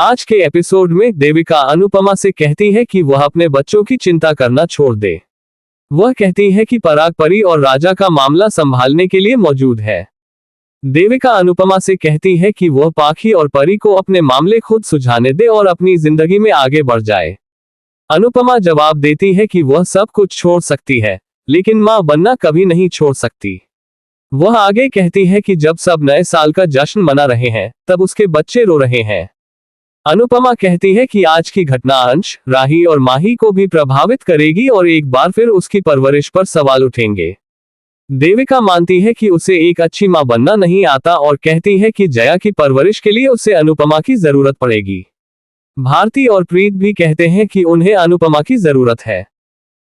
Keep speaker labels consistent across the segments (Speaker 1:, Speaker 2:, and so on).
Speaker 1: आज के एपिसोड में देविका अनुपमा से कहती है कि वह अपने बच्चों की चिंता करना छोड़ दे। वह कहती है कि पराग, परी और राजा का मामला संभालने के लिए मौजूद है। देविका अनुपमा से कहती है कि वह पाखी और परी को अपने मामले खुद सुलझाने दे और अपनी जिंदगी में आगे बढ़ जाए। अनुपमा जवाब देती है कि वह सब कुछ छोड़ सकती है, लेकिन मां बनना कभी नहीं छोड़ सकती। वह आगे कहती है कि जब सब नए साल का जश्न मना रहे हैं, तब उसके बच्चे रो रहे हैं। अनुपमा कहती है कि आज की घटना अंश, राही और माही को भी प्रभावित करेगी और एक बार फिर उसकी परवरिश पर सवाल उठेंगे। देविका मानती है कि उसे एक अच्छी मां बनना नहीं आता और कहती है कि जया की परवरिश के लिए उसे अनुपमा की जरूरत पड़ेगी। भारती और प्रीत भी कहते हैं कि उन्हें अनुपमा की जरूरत है।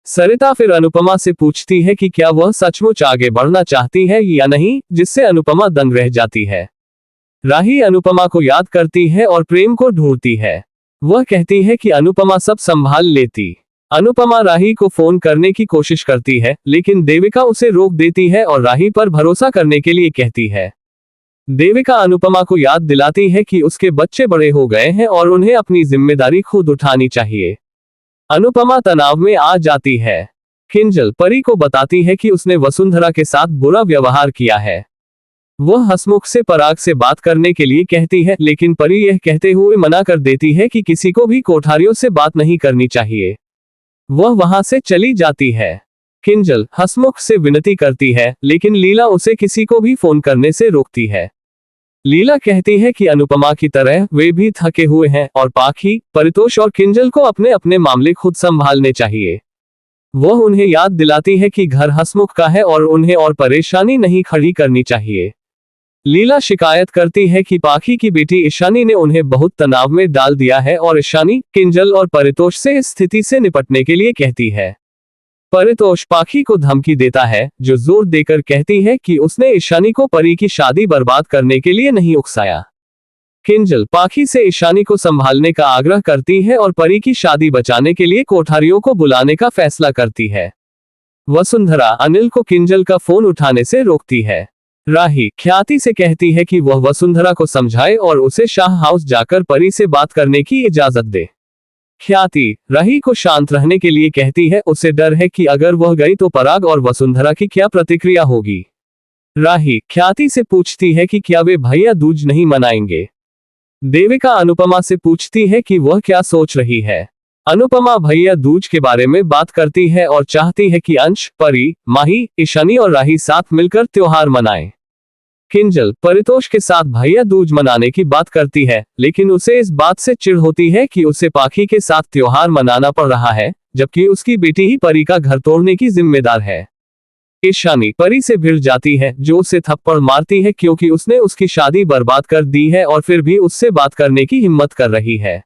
Speaker 1: सरिता फिर अनुपमा से पूछती है कि क्या वह सचमुच आगे बढ़ना चाहती है या नहीं, जिससे अनुपमा दंग रह जाती है। राही अनुपमा को याद करती है और प्रेम को ढूंढती है। वह कहती है कि अनुपमा सब संभाल लेती। अनुपमा राही को फोन करने की कोशिश करती है, लेकिन देविका उसे रोक देती है और राही पर भरोसा करने के लिए कहती है। देविका अनुपमा को याद दिलाती है कि उसके बच्चे बड़े हो गए हैं और उन्हें अपनी जिम्मेदारी खुद उठानी चाहिए। अनुपमा तनाव में आ जाती है। किंजल परी को बताती है कि उसने वसुंधरा के साथ बुरा व्यवहार किया है। वह हंसमुख से पराग से बात करने के लिए कहती है, लेकिन परी यह कहते हुए मना कर देती है कि किसी को भी कोठारियों से बात नहीं करनी चाहिए। वह वहां से चली जाती है। किंजल हंसमुख से विनती करती है, लेकिन लीला उसे किसी को भी फोन करने से रोकती है। लीला कहती है कि अनुपमा की तरह वे भी थके हुए हैं और पाखी, परितोष और किंजल को अपने अपने मामले खुद संभालने चाहिए। वह उन्हें याद दिलाती है कि घर हंसमुख का है और उन्हें और परेशानी नहीं खड़ी करनी चाहिए। लीला शिकायत करती है कि पाखी की बेटी ईशानी ने उन्हें बहुत तनाव में डाल दिया है और ईशानी, किंजल और परितोष से इस स्थिति से निपटने के लिए कहती है। परितोष पाखी को धमकी देता है, जो जोर देकर कहती है कि उसने ईशानी को परी की शादी बर्बाद करने के लिए नहीं उकसाया। किंजल पाखी से ईशानी को संभालने का आग्रह करती है और परी की शादी बचाने के लिए कोठारियों को बुलाने का फैसला करती है। वसुंधरा अनिल को किंजल का फोन उठाने से रोकती है। राही ख्याति से कहती है कि वह वसुंधरा को समझाए और उसे शाह हाउस जाकर परी से बात करने की इजाजत दे। ख्याति राही को शांत रहने के लिए कहती है, उसे डर है कि अगर वह गई तो पराग और वसुंधरा की क्या प्रतिक्रिया होगी। राही ख्याति से पूछती है कि क्या वे भैया दूज नहीं मनाएंगे। देविका अनुपमा से पूछती है कि वह क्या सोच रही है। अनुपमा भैया दूज के बारे में बात करती है और चाहती है कि अंश, परी, माही, ईशानी और राही साथ मिलकर त्योहार मनाएं। किंजल परितोष के साथ भैया दूज मनाने की बात करती है, लेकिन उसे इस बात से चिढ़ होती है कि उसे पाखी के साथ त्योहार मनाना पड़ रहा है, जबकि उसकी बेटी ही परी का घर तोड़ने की जिम्मेदार है। ईशानी परी से भिड़ जाती है, जो उसे थप्पड़ मारती है क्योंकि उसने उसकी शादी बर्बाद कर दी है और फिर भी उससे बात करने की हिम्मत कर रही है।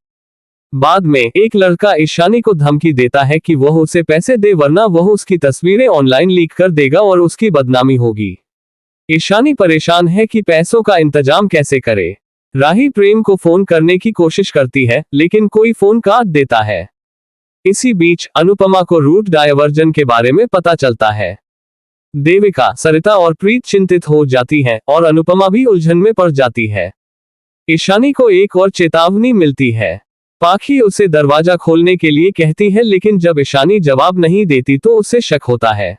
Speaker 1: बाद में एक लड़का ईशानी को धमकी देता है कि वह उसे पैसे दे, वरना वह उसकी तस्वीरें ऑनलाइन लीक कर देगा और उसकी बदनामी होगी। ईशानी परेशान है कि पैसों का इंतजाम कैसे करे। राही प्रेम को फोन करने की कोशिश करती है, लेकिन कोई फोन काट देता है। इसी बीच अनुपमा को रूट डायवर्जन के बारे में पता चलता है। देविका, सरिता और प्रीत चिंतित हो जाती हैं और अनुपमा भी उलझन में पड़ जाती है। ईशानी को एक और चेतावनी मिलती है। पाखी उसे दरवाजा खोलने के लिए कहती है, लेकिन जब ईशानी जवाब नहीं देती तो उसे शक होता है।